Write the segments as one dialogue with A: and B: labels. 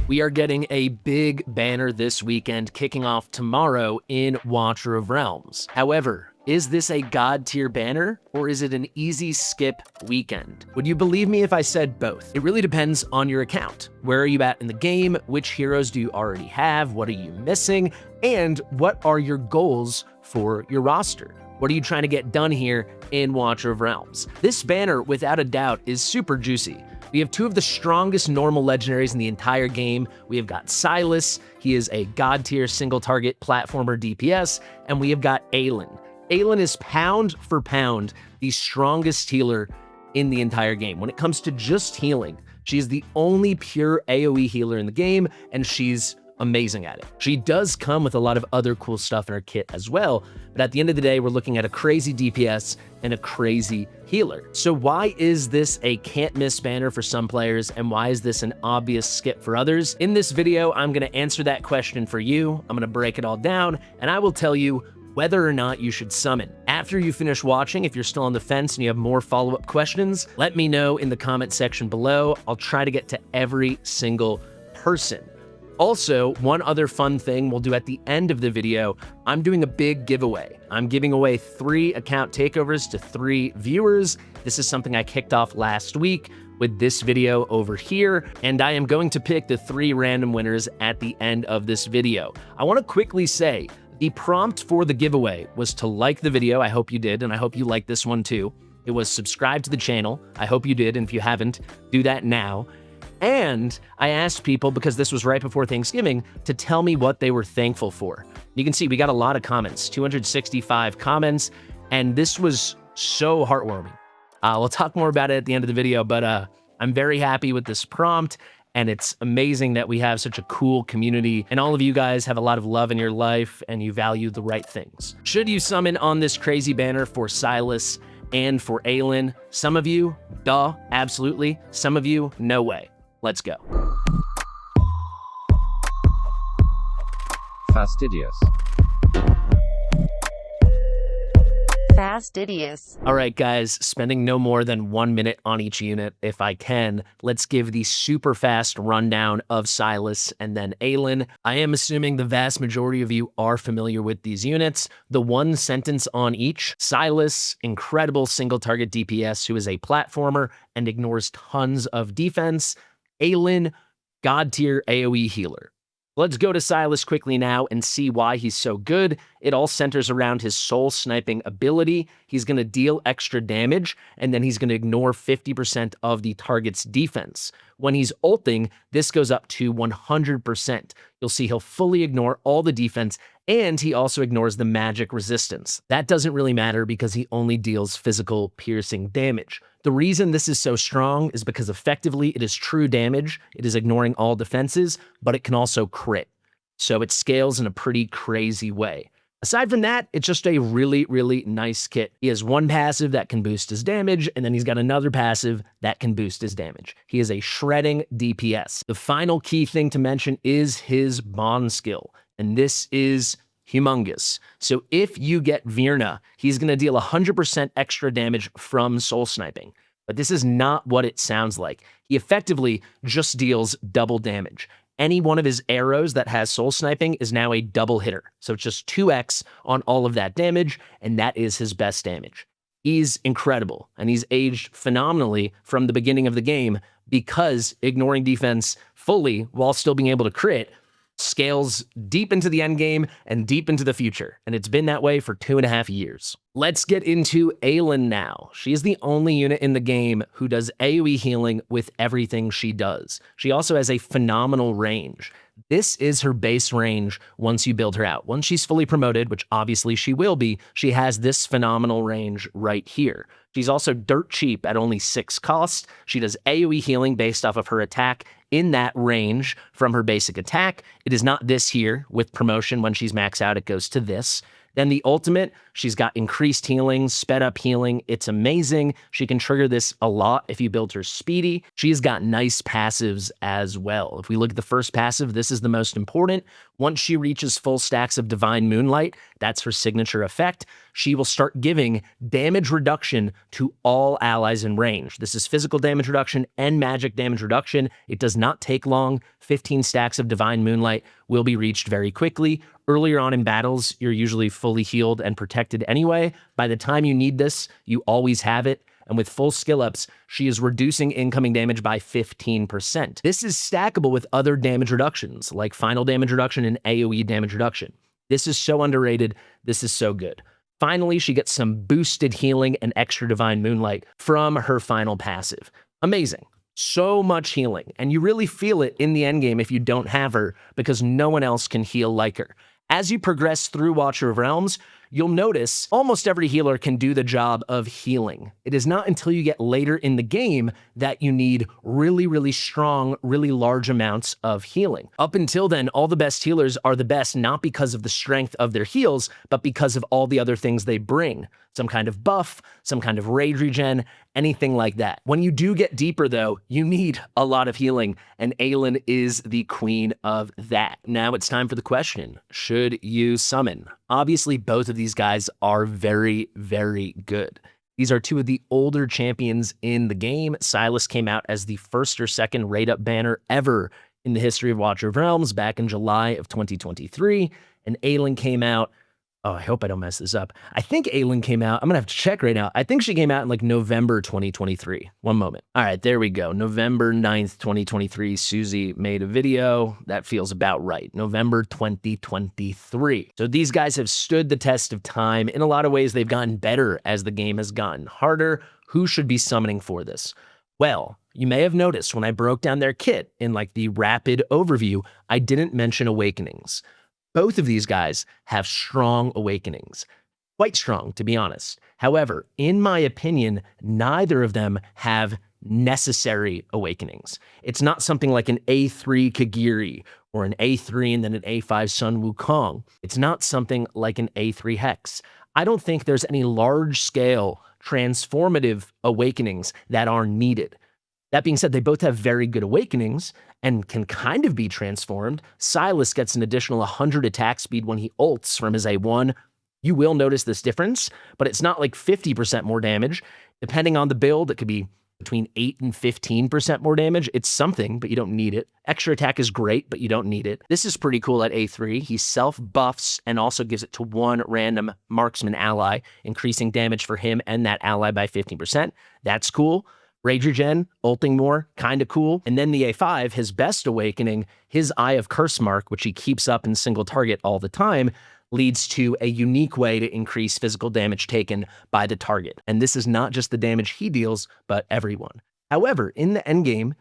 A: We are getting a big banner this weekend, kicking off tomorrow in Watcher of Realms. However, is this a god tier banner, or is it an easy skip weekend? Would you believe me if I said both? It really depends on your account. Where are you at in the game? Which heroes do you already have? What are you missing? And what are your goals for your roster? What are you trying to get done here in Watcher of Realms? This banner, without a doubt, is super juicy. We have two of the strongest normal legendaries in the entire game. We have got Silas, he is a god tier single target platformer DPS, and we have got Aylin. Aylin is pound for pound the strongest healer in the entire game. When it comes to just healing, she's the only pure AoE healer in the game, and she's amazing at it. She does come with a lot of other cool stuff in her kit as well, but at the end of the day, we're looking at a crazy DPS and a crazy healer. So why is this a can't miss banner for some players, and why is this an obvious skip for others? In this video, I'm gonna answer that question for you. I'm gonna break it all down, and I will tell you whether or not you should summon. After you finish watching, if you're still on the fence and you have more follow-up questions, let me know in the comment section below. I'll try to get to every single person. Also, one other fun thing we'll do at the end of the video, I'm doing a big giveaway. I'm giving away 3 account takeovers to 3 viewers. This is something I kicked off last week with this video over here, and I am going to pick the 3 random winners at the end of this video. I want to quickly say, the prompt for the giveaway was to like the video. I hope you did, and I hope you like this one too. It was subscribe to the channel. I hope you did, and if you haven't, do that now. And I asked people, because this was right before Thanksgiving, to tell me what they were thankful for. You can see we got a lot of comments, 265 comments, and this was so heartwarming. We'll talk more about it at the end of the video, but I'm very happy with this prompt, and it's amazing that we have such a cool community, and all of you guys have a lot of love in your life, and you value the right things. Should you summon on this crazy banner for Silas and for Aylin? Some of you, duh, absolutely. Some of you, no way. Let's go.
B: Fastidious.
C: Fastidious.
A: All right, guys, spending no more than 1 minute on each unit, if I can, let's give the super fast rundown of Silas and then Aylin. I am assuming the vast majority of you are familiar with these units. The one sentence on each: Silas, incredible single target DPS who is a platformer and ignores tons of defense. Aylin, god tier AoE healer. Let's go to Silas quickly now and see why he's so good. It all centers around his soul sniping ability. He's going to deal extra damage, and then he's going to ignore 50% of the target's defense. When he's ulting, this goes up to 100%. You'll see he'll fully ignore all the defense, and he also ignores the magic resistance. That doesn't really matter because he only deals physical piercing damage. The reason this is so strong is because effectively it is true damage. It is ignoring all defenses, but it can also crit. So it scales in a pretty crazy way. Aside from that, it's just a really, really nice kit. He has one passive that can boost his damage, and then he's got another passive that can boost his damage. He is a shredding DPS. The final key thing to mention is his bond skill, and this is humongous. So if you get Virna, he's going to deal 100% extra damage from soul sniping. But this is not what it sounds like. He effectively just deals double damage. Any one of his arrows that has soul sniping is now a double hitter. So it's just 2x on all of that damage, and that is his best damage. He's incredible, and he's aged phenomenally from the beginning of the game because ignoring defense fully while still being able to crit scales deep into the end game and deep into the future, and it's been that way for 2.5 years. Let's get into Aylin now. She is the only unit in the game who does AoE healing with everything she does. She also has a phenomenal range. This is her base range once you build her out. Once she's fully promoted, which obviously she will be, she has this phenomenal range right here. She's also dirt cheap at only 6 cost. She does AoE healing based off of her attack in that range from her basic attack. It is not this here with promotion. When she's maxed out, it goes to this. Then the ultimate, she's got increased healing, sped up healing. It's amazing. She can trigger this a lot if you build her speedy. She's got nice passives as well. If we look at the first passive, this is the most important. Once she reaches full stacks of Divine Moonlight, that's her signature effect, she will start giving damage reduction to all allies in range. This is physical damage reduction and magic damage reduction. It does not take long. 15 stacks of Divine Moonlight will be reached very quickly. Earlier on in battles, you're usually fully healed and protected anyway. By the time you need this, you always have it. And with full skill ups, she is reducing incoming damage by 15%. This is stackable with other damage reductions, like final damage reduction and AoE damage reduction. This is so underrated. This is so good. Finally, she gets some boosted healing and extra Divine Moonlight from her final passive. Amazing. So much healing, and you really feel it in the endgame if you don't have her, because no one else can heal like her. As you progress through Watcher of Realms, you'll notice almost every healer can do the job of healing. It is not until you get later in the game that you need really, really strong, really large amounts of healing. Up until then, all the best healers are the best not because of the strength of their heals, but because of all the other things they bring. Some kind of buff, some kind of rage regen, anything like that. When you do get deeper though, you need a lot of healing, and Aylin is the queen of that. Now it's time for the question, should you summon? Obviously, both of these guys are very, very good. These are two of the older champions in the game. Silas came out as the first or second rate-up banner ever in the history of Watcher of Realms back in July of 2023, and Aylin came out, oh, I hope I don't mess this up. I think Aylin came out, I'm gonna have to check right now. I think she came out in like November 2023. One moment. All right, there we go. November 9th, 2023, Susie made a video. That feels about right. November 2023. So these guys have stood the test of time. In a lot of ways, they've gotten better as the game has gotten harder. Who should be summoning for this? Well, you may have noticed when I broke down their kit in like the rapid overview, I didn't mention awakenings. Both of these guys have strong awakenings. Quite strong, to be honest. However, in my opinion, neither of them have necessary awakenings. It's not something like an A3 Kagiri or an A3 and then an A5 Sun Wukong. It's not something like an A3 Hex. I don't think there's any large-scale transformative awakenings that are needed. That being said, they both have very good awakenings and can kind of be transformed. Silas gets an additional 100 attack speed when he ults from his A1. You will notice this difference, but it's not like 50% more damage. Depending on the build, it could be between 8 and 15% more damage. It's something, but you don't need it. Extra attack is great, but you don't need it. This is pretty cool at A3. He self-buffs and also gives it to one random marksman ally, increasing damage for him and that ally by 15%. That's cool. Rage Regen, ulting more, kind of cool. And then the A5, his best awakening, his Eye of Curse Mark, which he keeps up in single target all the time, leads to a unique way to increase physical damage taken by the target. And this is not just the damage he deals, but everyone. However, in the endgame,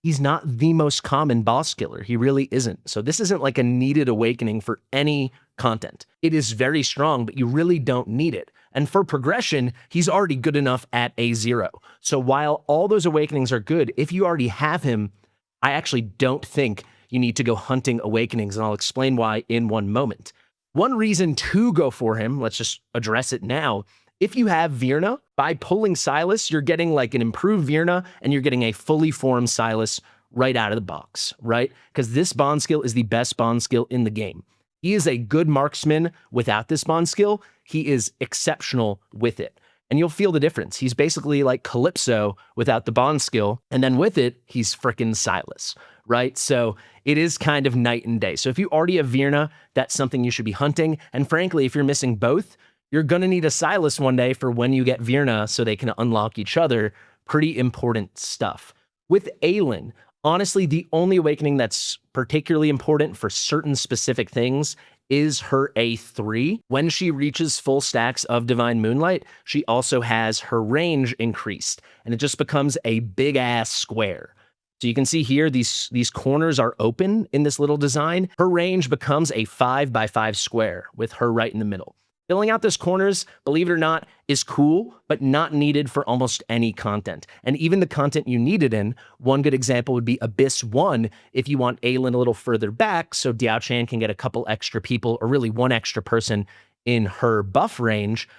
A: he's not the most common boss killer. He really isn't. So this isn't like a needed awakening for any content. It is very strong, but you really don't need it. And for progression, he's already good enough at A0. So while all those awakenings are good, if you already have him, I actually don't think you need to go hunting awakenings, and I'll explain why in one moment. One reason to go for him, let's just address it now. If you have Virna, by pulling Silas, you're getting like an improved Virna, and you're getting a fully formed Silas right out of the box, right? Because this bond skill is the best bond skill in the game. He is a good marksman without this bond skill. He is exceptional with it. And you'll feel the difference. He's basically like Calypso without the bond skill. And then with it, he's frickin' Silas, right? So it is kind of night and day. So if you already have Virna, that's something you should be hunting. And frankly, if you're missing both, you're going to need a Silas one day for when you get Virna so they can unlock each other. Pretty important stuff. With Aylin, honestly, the only awakening that's particularly important for certain specific things is her A3. When she reaches full stacks of Divine Moonlight, she also has her range increased, and it just becomes a big-ass square. So you can see here, these corners are open in this little design. Her range becomes a 5x5 square with her right in the middle. Filling out those corners, believe it or not, is cool, but not needed for almost any content. And even the content you need it in, one good example would be Abyss 1 if you want Aylin a little further back so Diao Chan can get a couple extra people, or really one extra person in her buff range,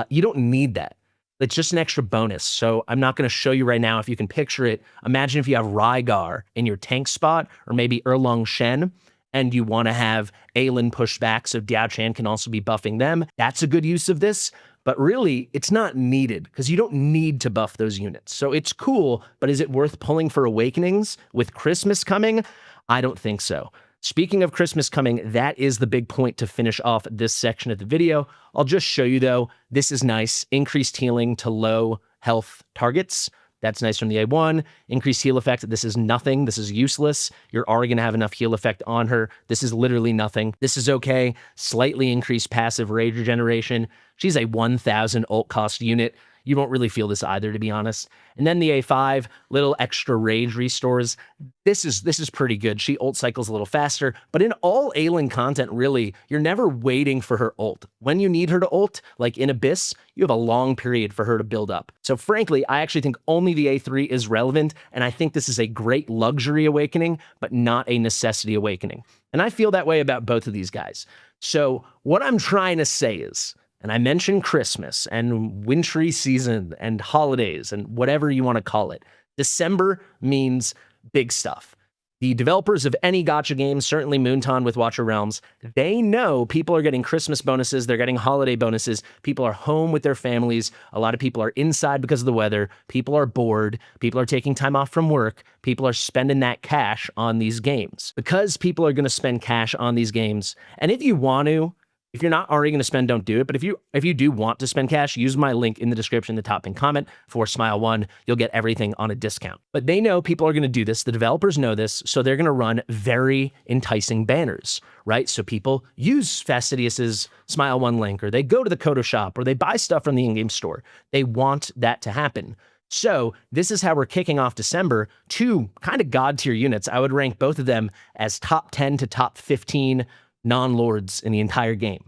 A: you don't need that. It's just an extra bonus. So I'm not going to show you right now if you can picture it. Imagine if you have Rygar in your tank spot, or maybe Erlong Shen, and you want to have Aylin pushed back so Diao Chan can also be buffing them. That's a good use of this, but really it's not needed because you don't need to buff those units. So it's cool, but is it worth pulling for Awakenings with Christmas coming? I don't think so. Speaking of Christmas coming, that is the big point to finish off this section of the video. I'll just show you though, this is nice. Increased healing to low health targets. That's nice from the A1. Increased heal effect. This is nothing. This is useless. You're already going to have enough heal effect on her. This is literally nothing. This is okay. Slightly increased passive rage regeneration. She's a 1,000 ult cost unit. You won't really feel this either, to be honest. And then the A5, little extra rage restores. This is pretty good. She ult cycles a little faster, but in all Aylin content, really, you're never waiting for her ult. When you need her to ult, like in Abyss, you have a long period for her to build up. So frankly, I actually think only the A3 is relevant, and I think this is a great luxury awakening, but not a necessity awakening. And I feel that way about both of these guys. So what I'm trying to say is, and I mentioned Christmas and wintry season and holidays and whatever you want to call it. December means big stuff. The developers of any gacha game, certainly Moonton with Watcher Realms, they know people are getting Christmas bonuses, they're getting holiday bonuses, people are home with their families, a lot of people are inside because of the weather, people are bored, people are taking time off from work, people are spending that cash on these games. Because people are going to spend cash on these games, and if you want to, if you're not already going to spend, don't do it. But if you do want to spend cash, use my link in the description, the top pinned comment for Smile1. You'll get everything on a discount. But they know people are going to do this. The developers know this, so they're going to run very enticing banners, right? So people use Fastidious's Smile1 link, or they go to the Kodo shop, or they buy stuff from the in-game store. They want that to happen. So this is how we're kicking off December. Two kind of god tier units. I would rank both of them as top 10 to top 15 non-lords in the entire game.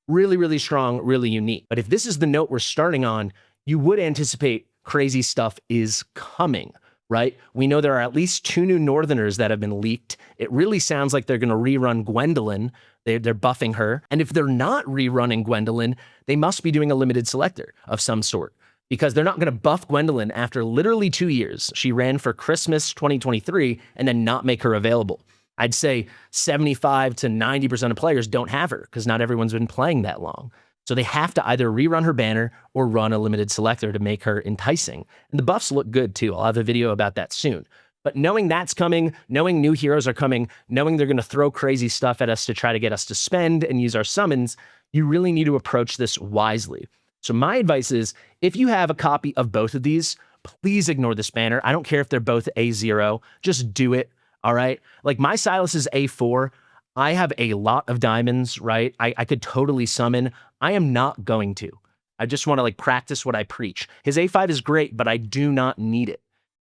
A: Really, really strong, really unique. But if this is the note we're starting on, you would anticipate crazy stuff is coming, right? We know there are at least 2 new Northerners that have been leaked. It really sounds like they're going to rerun Gwendolyn. They're buffing her. And if they're not rerunning Gwendolyn, they must be doing a limited selector of some sort, because they're not going to buff Gwendolyn after literally 2 years. She ran for Christmas 2023 and then not make her available. I'd say 75 to 90% of players don't have her because not everyone's been playing that long. So they have to either rerun her banner or run a limited selector to make her enticing. And the buffs look good too. I'll have a video about that soon. But knowing that's coming, knowing new heroes are coming, knowing they're going to throw crazy stuff at us to try to get us to spend and use our summons, you really need to approach this wisely. So my advice is, if you have a copy of both of these, please ignore this banner. I don't care if they're both A0, just do it. All right. Like my Silas is A4. I have a lot of diamonds, right? I could totally summon. I am not going to. I just want to like practice what I preach. His A5 is great, but I do not need it.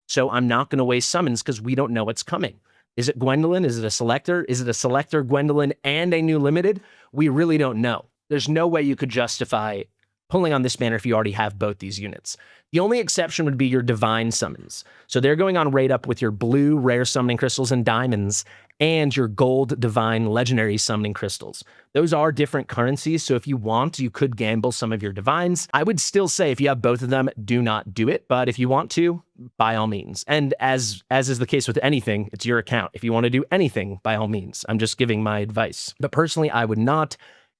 A: So I'm not going to waste summons because we don't know what's coming. Is it Gwendolyn? Is it a selector? Is it a selector, Gwendolyn, and a new limited? We really don't know. There's no way you could justify pulling on this banner if you already have both these units. The only exception would be your divine summons. So they're going on rate up with your blue rare summoning crystals and diamonds and your gold divine legendary summoning crystals. Those are different currencies, so if you want, you could gamble some of your divines. I would still say if you have both of them, do not do it, but if you want to, by all means. And as is the case with anything, it's your account. If you want to do anything, by all means. I'm just giving my advice. But personally, I would not.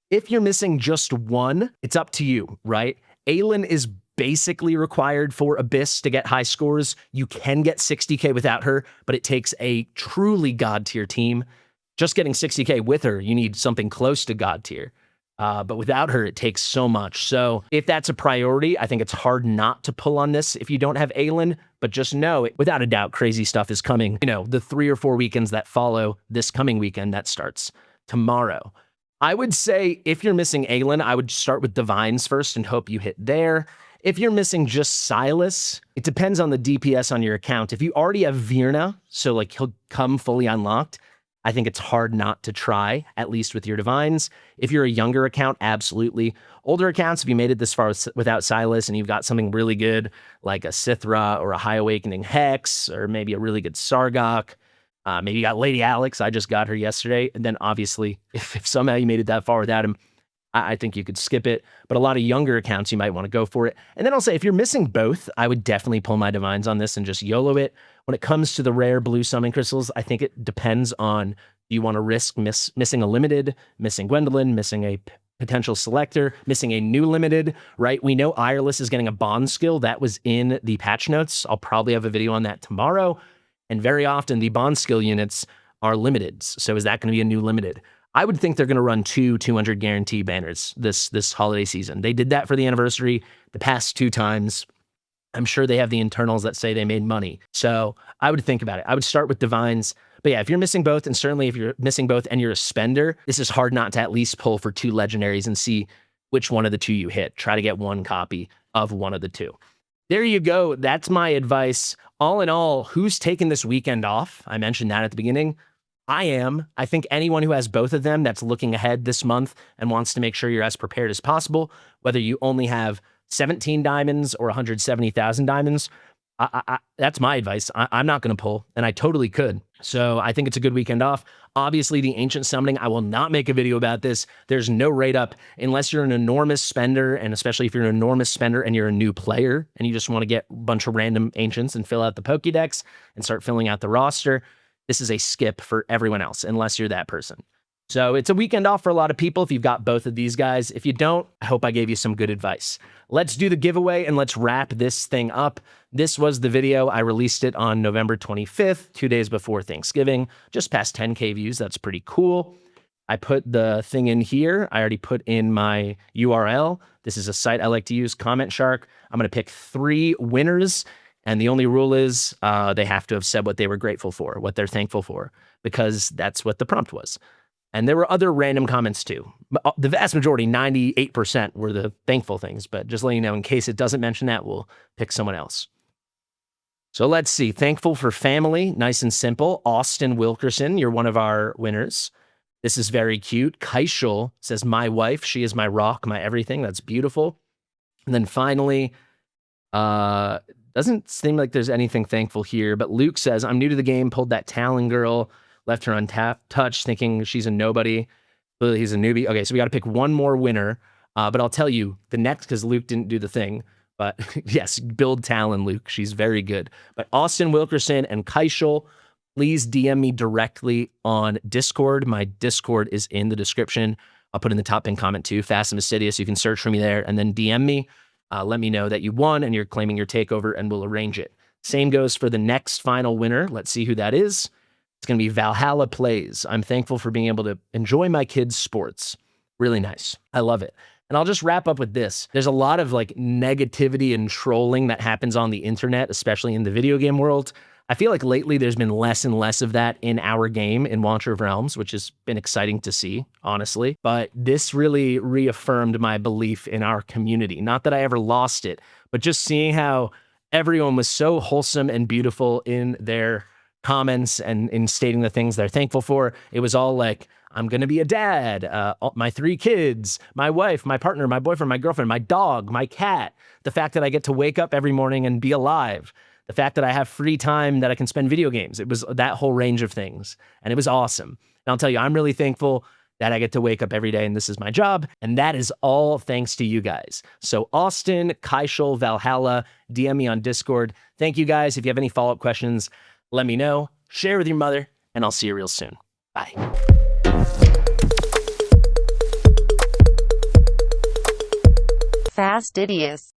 A: If you're missing just one, it's up to you, right? Aylin is basically required for Abyss to get high scores. You can get 60k without her, but it takes a truly god tier team. Just getting 60k with her, you need something close to god tier. But without her, it takes so much. So if that's a priority, I think it's hard not to pull on this if you don't have Aylin, but just know, without a doubt, crazy stuff is coming. You know, the 3 or 4 weekends that follow this coming weekend that starts tomorrow. I would say if you're missing Aylin, I would start with Divines first and hope you hit there. If you're missing just Silas, it depends on the DPS on your account. If you already have Virna, so like he'll come fully unlocked, I think it's hard not to try, at least with your Divines. If you're a younger account, absolutely. Older accounts, if you made it this far without Silas and you've got something really good, like a Sithra or a High Awakening Hex, or maybe a really good Sargok, maybe you got Lady Alex. I just got her yesterday. And then obviously, if somehow you made it that far without him, I think you could skip it, but a lot of younger accounts, you might want to go for it. And then I'll say, if you're missing both, I would definitely pull my divines on this and just YOLO it. When it comes to the rare blue summon crystals, I think it depends on, do you want to risk missing a limited, missing Gwendolyn, missing a potential selector, missing a new limited, right? We know Ireless is getting a bond skill. That was in the patch notes. I'll probably have a video on that tomorrow. And very often the bond skill units are limited. So is that going to be a new limited? I would think they're going to run 200 guarantee banners this holiday season. They did that for the anniversary the past 2 times. I'm sure they have the internals that say they made money. So I would think about it. I would start with divines. But yeah, if you're missing both, and certainly if you're missing both and you're a spender, this is hard not to at least pull for 2 legendaries and see which one of the 2 you hit. Try to get 1 copy of one of the 2. There you go. That's my advice. All in all, who's taking this weekend off? I mentioned that at the beginning. I am. I think anyone who has both of them that's looking ahead this month and wants to make sure you're as prepared as possible, whether you only have 17 diamonds or 170,000 diamonds, that's my advice. I'm not going to pull, and I totally could. So I think it's a good weekend off. Obviously, the ancient summoning, I will not make a video about this. There's no rate up unless you're an enormous spender, and especially if you're an enormous spender and you're a new player and you just want to get a bunch of random ancients and fill out the Pokédex and start filling out the roster. This is a skip for everyone else, unless you're that person. So it's a weekend off for a lot of people if you've got both of these guys. If you don't, I hope I gave you some good advice. Let's do the giveaway and let's wrap this thing up. This was the video. I released it on November 25th, 2 days before Thanksgiving, just past 10K views. That's pretty cool. I put the thing in here. I already put in my URL. This is a site I like to use, Comment Shark. I'm going to pick 3 winners. And the only rule is they have to have said what they were grateful for, what they're thankful for, because that's what the prompt was. And there were other random comments too. The vast majority, 98%, were the thankful things. But just letting you know, in case it doesn't mention that, we'll pick someone else. So let's see. Thankful for family. Nice and simple. Austin Wilkerson, you're one of our winners. This is very cute. Kaishul says, my wife. She is my rock, my everything. That's beautiful. And then finally, doesn't seem like there's anything thankful here, but Luke says, I'm new to the game, pulled that Talon girl, left her untouched, thinking she's a nobody. Clearly he's a newbie. Okay, so we got to pick one more winner, but I'll tell you the next, because Luke didn't do the thing, but yes, build Talon, Luke. She's very good. But Austin Wilkerson and Kaishul, please DM me directly on Discord. My Discord is in the description. I'll put in the top pinned comment too, Fast and Fastidious. You can search for me there and then DM me. Let me know that you won and you're claiming your takeover, and we'll arrange it. Same goes for the next final winner. Let's see who that is. It's going to be Valhalla Plays. I'm thankful for being able to enjoy my kids' sports. Really nice. I love it. And I'll just wrap up with this. There's a lot of like negativity and trolling that happens on the internet, especially in the video game world. I feel like lately there's been less and less of that in our game in Watcher of Realms, which has been exciting to see, honestly. But this really reaffirmed my belief in our community. Not that I ever lost it, but just seeing how everyone was so wholesome and beautiful in their comments and in stating the things they're thankful for. It was all like, I'm going to be a dad, my 3 kids, my wife, my partner, my boyfriend, my girlfriend, my dog, my cat, the fact that I get to wake up every morning and be alive, the fact that I have free time that I can spend video games. It was that whole range of things, and it was awesome. And I'll tell you, I'm really thankful that I get to wake up every day and this is my job, and that is all thanks to you guys. So Austin, Kaishul, Valhalla, DM me on Discord. Thank you guys. If you have any follow-up questions, let me know. Share with your mother, and I'll see you real soon. Bye.
B: Fastidious.